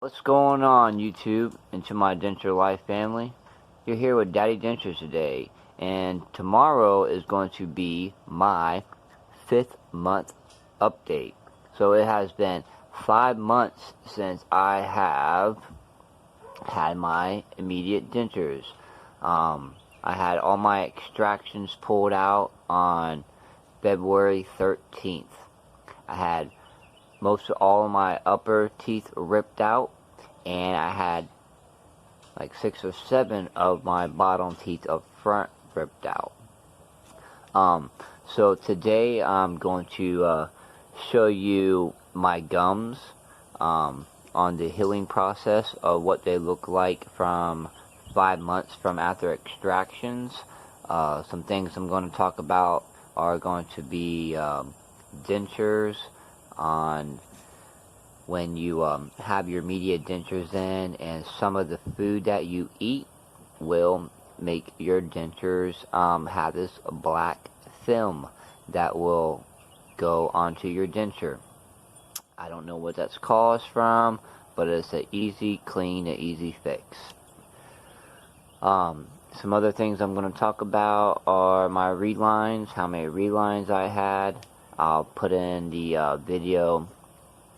What's going on, YouTube, and to my Denture Life family? You're here with Daddy Dentures today, and tomorrow is going to be my 5th month update. So it has been 5 months since I have had my immediate dentures. I had all my extractions pulled out on February 13th. I had most of all of my upper teeth ripped out, and I had like 6 or 7 of my bottom teeth up front ripped out. So today I'm going to show you my gums on the healing process of what they look like from 5 months from after extractions. Some things I'm going to talk about are going to be dentures, on when you have your immediate dentures in, and some of the food that you eat will make your dentures have this black film that will go onto your denture. I don't know what that's caused from, but it's an easy clean, an easy fix. Some other things I'm going to talk about are my relines, how many relines I had. I'll put in the video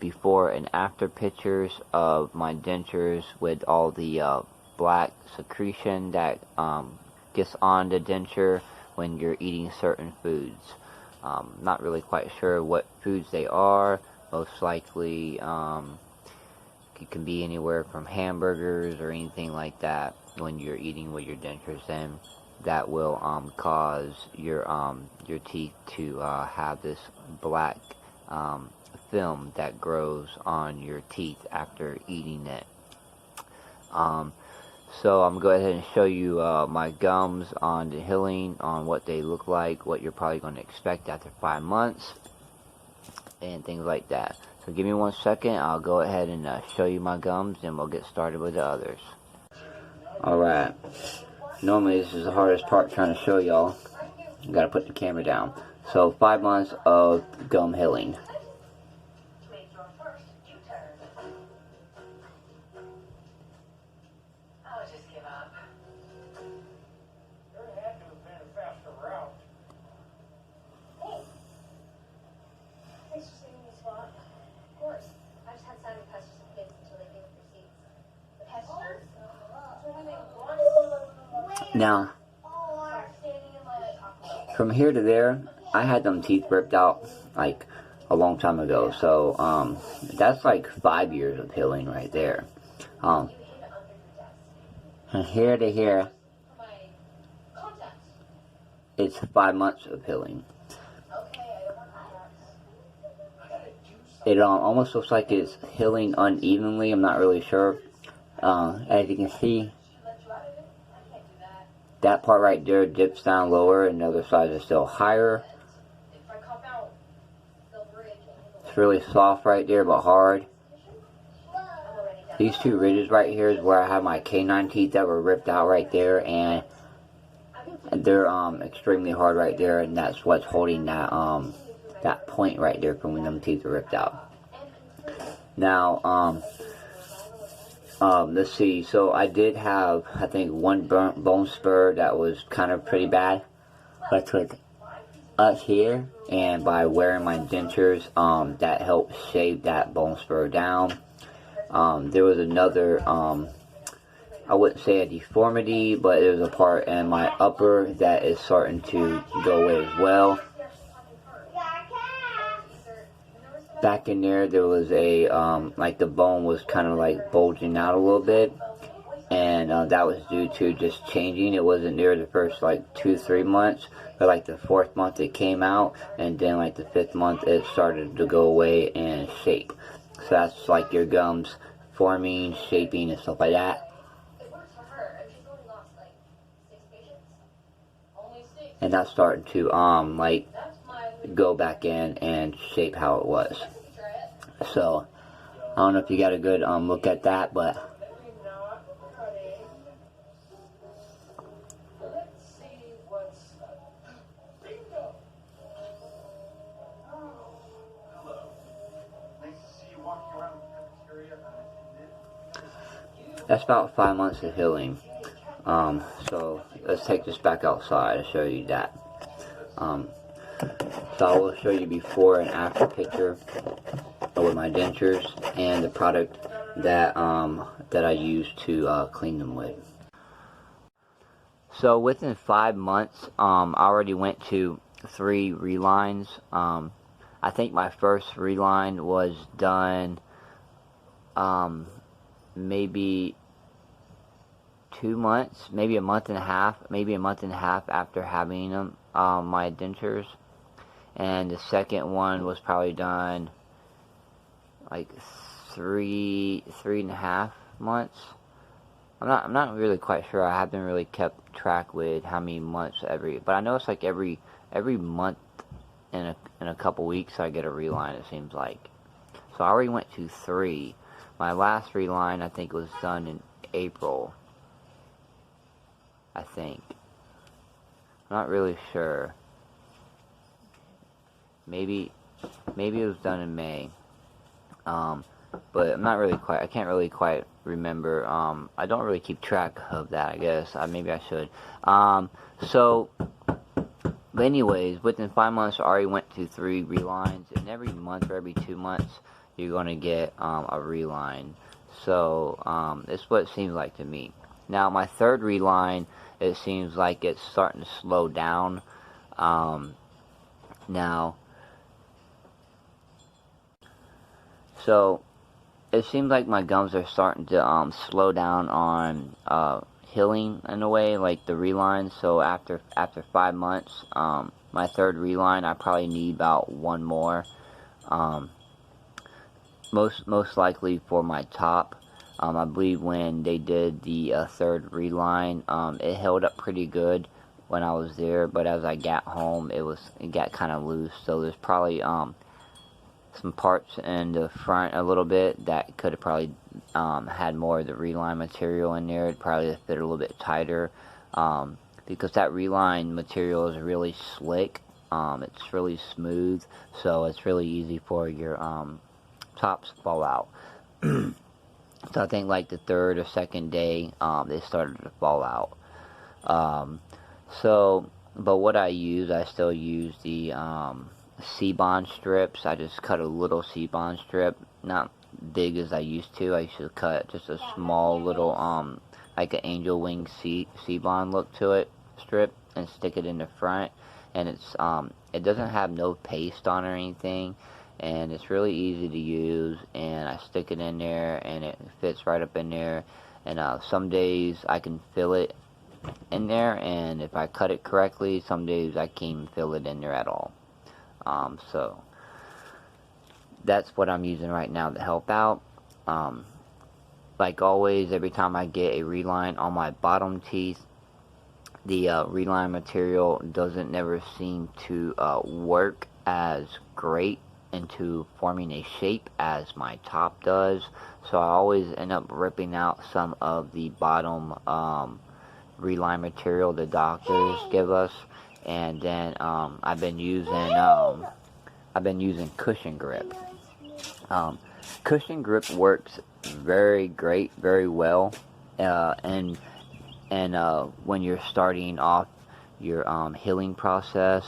before and after pictures of my dentures with all the black secretion that gets on the denture when you're eating certain foods. Not really quite sure what foods they are. Most likely it can be anywhere from hamburgers or anything like that when you're eating with your dentures in. That will cause your teeth to have this black film that grows on your teeth after eating it. So I'm going to go ahead and show you my gums on the healing, on what they look like, what you're probably going to expect after 5 months, and things like that. So give me 1 second, I'll go ahead and show you my gums, and we'll get started with the others. Alright. Normally this is the hardest part, trying to show y'all. Gotta put the camera down. So 5 months of gum healing. Now, from here to there, I had them teeth ripped out like a long time ago. So that's like 5 years of healing right there. From here to here, it's 5 months of healing. It almost looks like it's healing unevenly. I'm not really sure. As you can see, that part right there dips down lower, and the other side is still higher. It's really soft right there, but hard. These 2 ridges right here is where I have my canine teeth that were ripped out right there, and they're extremely hard right there, and that's what's holding that that point right there from when them teeth are ripped out. Now, let's see, so I did have, I think, 1 bone spur that was kind of pretty bad. But I took up here, and by wearing my dentures, that helped shave that bone spur down. There was another, I wouldn't say a deformity, but there's a part in my upper that is starting to go away as well. Back in there was a, like the bone was kind of like bulging out a little bit, and that was due to just changing. It wasn't there the first like 2-3 months, but like the 4th month it came out, and then like the 5th month it started to go away and shape. So that's like your gums forming, shaping, and stuff like that. And that's starting to like go back in and shape how it was. So I don't know if you got a good look at that, but that's about 5 months of healing. So let's take this back outside and show you that. So I will show you before and after picture with my dentures and the product that that I use to clean them with. So within 5 months, I already went to 3 relines. I think my first reline was done maybe 2 months, maybe a month and a half after having them, my dentures. And the second one was probably done like 3.5 months. I'm not really quite sure. I haven't really kept track with how many months but I know it's like every month in a couple weeks I get a reline, it seems like. So I already went to 3. My last reline I think was done in April, I think. I'm not really sure. Maybe it was done in May. But I'm not really quite, I can't really quite remember. I don't really keep track of that, I guess. Maybe I should. But anyways, within 5 months I already went to 3 relines, and every month or every 2 months you're going to get a reline. So it's what it seems like to me. Now my third reline, it seems like it's starting to slow down. So it seems like my gums are starting to slow down on healing in a way, like the reline. So after 5 months, my third reline, I probably need about 1 more. Most likely for my top. I believe when they did the third reline, it held up pretty good when I was there, but as I got home, it got kind of loose. So there's probably some parts in the front a little bit that could have probably had more of the reline material in there. It probably fit a little bit tighter, because that reline material is really slick. It's really smooth, so it's really easy for your tops to fall out. So I think like the 3rd or 2nd day, they started to fall out. But what I still use the C-bond strips. I just cut a little C-bond strip, not big as I used to. I used to cut just a small little like an angel wing C-bond look to it strip, and stick it in the front. And it doesn't have no paste on or anything, and it's really easy to use, and I stick it in there and it fits right up in there. And some days I can feel it in there, and if I cut it correctly, some days I can't even feel it in there at all. So that's what I'm using right now to help out. Like always, every time I get a reline on my bottom teeth, the reline material doesn't never seem to work as great into forming a shape as my top does. So I always end up ripping out some of the bottom reline material the doctors give us. And then I've been using cushion grip. Cushion grip works very great, very well, and when you're starting off your healing process.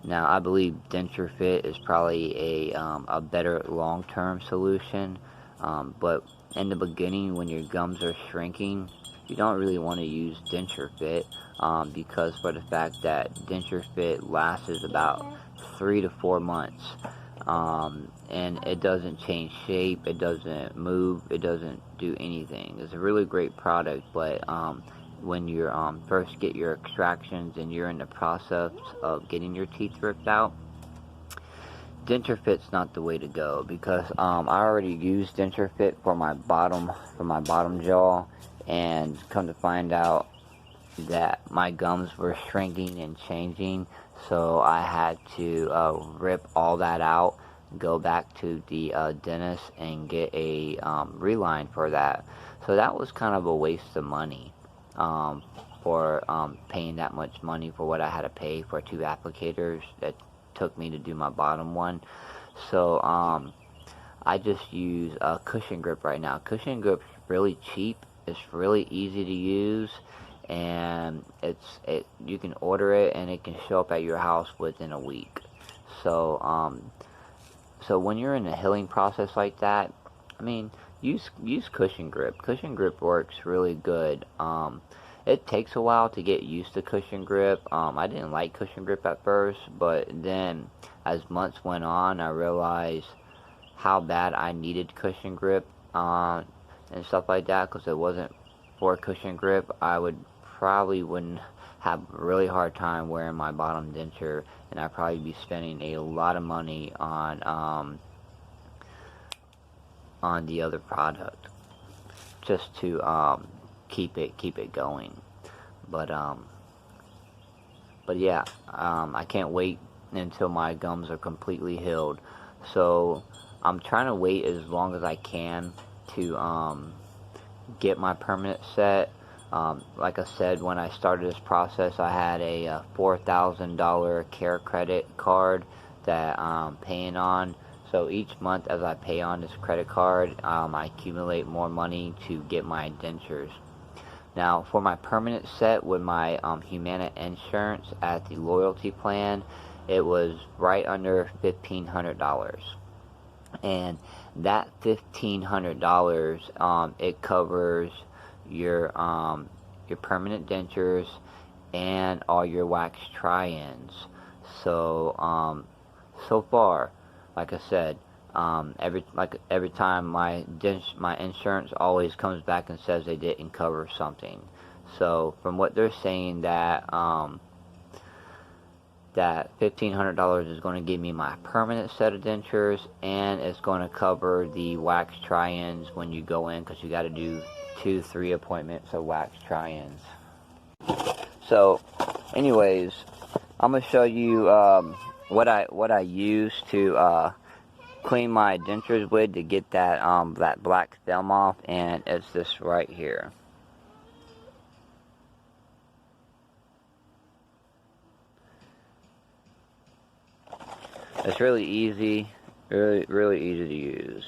Now I believe Denture Fit is probably a better long-term solution, but in the beginning when your gums are shrinking, you don't really want to use Denture Fit, because for the fact that Denture Fit lasts about 3 to 4 months, and it doesn't change shape, it doesn't move, it doesn't do anything. It's a really great product, but when you first get your extractions and you're in the process of getting your teeth ripped out, Denture Fit's not the way to go, because I already used Denture Fit for my bottom jaw, and come to find out that my gums were shrinking and changing, so I had to rip all that out, go back to the dentist and get a reline for that. So that was kind of a waste of money, for paying that much money for what I had to pay for 2 applicators that took me to do my bottom one. So I just use Cushion Grip right now. Cushion Grip's really cheap. It's really easy to use, and you can order it and it can show up at your house within a week. So when you're in a healing process like that, I mean, use Cushion Grip. Cushion Grip works really good. It takes a while to get used to Cushion Grip. I didn't like Cushion Grip at first, but then as months went on, I realized how bad I needed Cushion Grip and stuff like that. Because it wasn't for Cushion Grip, I wouldn't have a really hard time wearing my bottom denture, and I'd probably be spending a lot of money on the other product just to keep it going. But yeah, I can't wait until my gums are completely healed. So I'm trying to wait as long as I can to get my permanent set. Like I said, when I started this process, I had a $4,000 care credit card that I'm paying on. So each month as I pay on this credit card, I accumulate more money to get my dentures. Now, for my permanent set with my Humana insurance at the loyalty plan, it was right under $1,500. And that $1,500, it covers your permanent dentures and all your wax try-ins. So so far, like I said, every time my insurance always comes back and says they didn't cover something. So from what they're saying, that $1,500 is going to give me my permanent set of dentures, and it's going to cover the wax try-ins when you go in, because you got to do 2-3 appointments of wax try-ins. So anyways, I'm going to show you what I use to clean my dentures with to get that black film off, and it's this right here. It's really easy, really easy to use.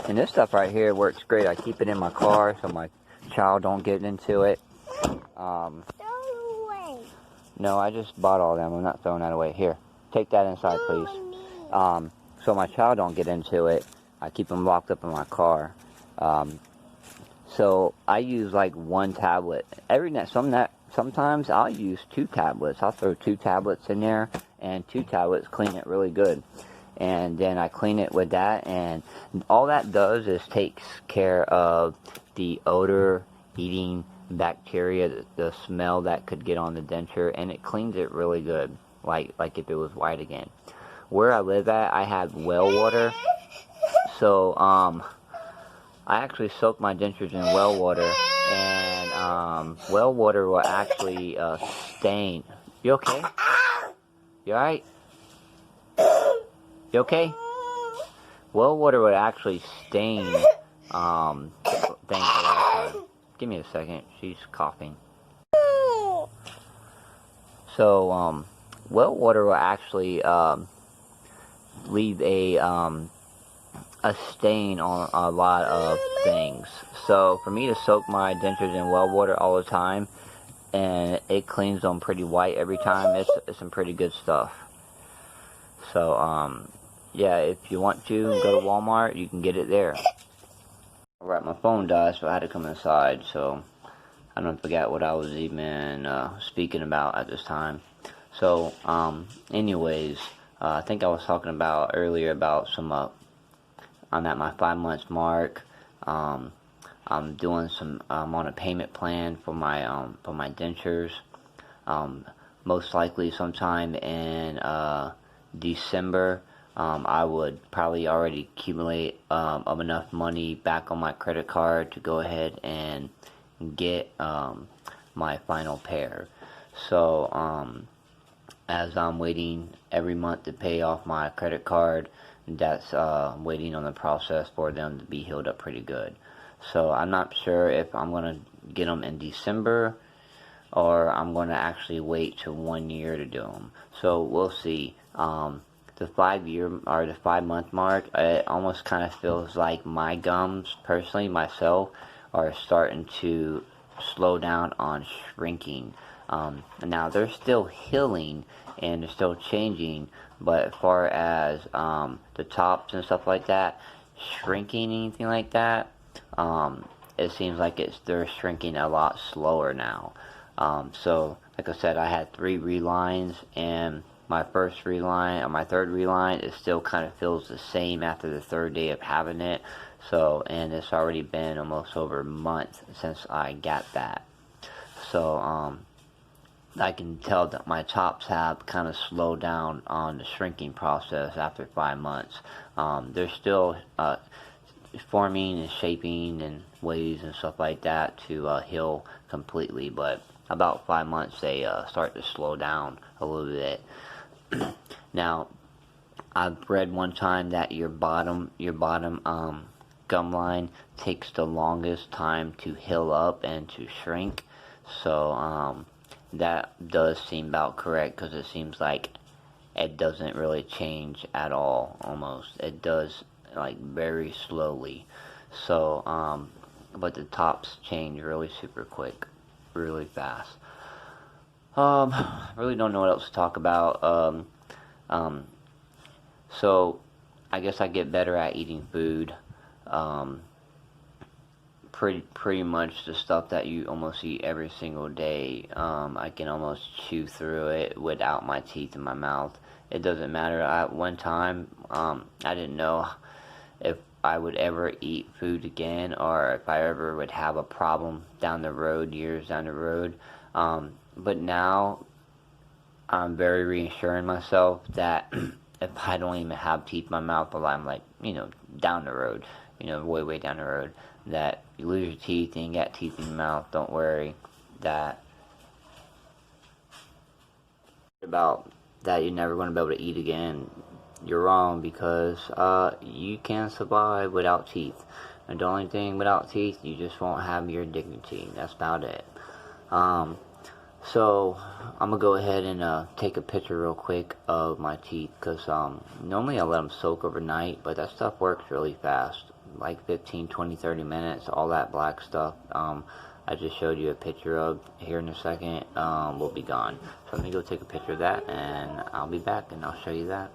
And this stuff right here works great. I keep it in my car so my child don't get into it. Throw it away. No, I just bought all of them. I'm not throwing that away. Here, take that inside, please. So my child don't get into it. I keep them locked up in my car. So I use like one tablet. Sometimes I'll use 2 tablets. I'll throw 2 tablets in there, and 2 tablets clean it really good. And then I clean it with that, and all that does is takes care of the odor, eating bacteria, the smell that could get on the denture, and it cleans it really good, like if it was white again. Where I live at, I have well water, so I actually soak my dentures in well water, and well water will actually stain. You okay? You alright? You okay? Well water would actually stain things a lot of time. Give me a second. She's coughing. So well water will actually leave a stain on a lot of things. So for me to soak my dentures in well water all the time, and it cleans them pretty white every time, it's some pretty good stuff. So yeah, if you want to go to Walmart, you can get it there. Alright, my phone died, so I had to come inside, so I don't forget what I was even speaking about at this time. So anyways, I think I was talking about earlier about some I'm at my 5 months mark. I'm doing some on a payment plan for my dentures. Most likely sometime in December. I would probably already accumulate of enough money back on my credit card to go ahead and get my final pair. So as I'm waiting every month to pay off my credit card, that's waiting on the process for them to be healed up pretty good. So I'm not sure if I'm going to get them in December, or I'm going to actually wait till 1 year to do them. So we'll see. the 5-year or the 5-month mark, it almost kind of feels like my gums, personally, myself, are starting to slow down on shrinking. Now they're still healing and they're still changing, but as far as the tops and stuff like that, shrinking, anything like that, it seems like they're shrinking a lot slower now. So like I said, I had 3 relines, and my first reline or my third reline, it still kind of feels the same after the 3rd day of having it. So, and it's already been almost over a month since I got that. So I can tell that my tops have kind of slowed down on the shrinking process after 5 months. They're still forming and shaping and ways and stuff like that to heal completely, but about 5 months they start to slow down a little bit. Now, I've read one time that your bottom gum line takes the longest time to heal up and to shrink. So that does seem about correct, because it seems like it doesn't really change at all. Almost, it does like very slowly. So but the tops change really super quick, really fast. Really don't know what else to talk about. So I guess I get better at eating food. Pretty much the stuff that you almost eat every single day. I can almost chew through it without my teeth in my mouth. It doesn't matter. At one time, I didn't know if I would ever eat food again, or if I ever would have a problem down the road, years down the road. But now I'm very reassuring myself that if I don't even have teeth in my mouth, while I'm like, down the road, way down the road, that you lose your teeth and you got teeth in your mouth, don't worry that you're never going to be able to eat again. You're wrong, because you can survive without teeth. And the only thing without teeth, you just won't have your dignity. That's about it. So I'm gonna go ahead and take a picture real quick of my teeth, because normally I let them soak overnight, but that stuff works really fast, like 15, 20, 30 minutes. All that black stuff I just showed you a picture of here in a second will be gone. So let me go take a picture of that, and I'll be back and I'll show you that.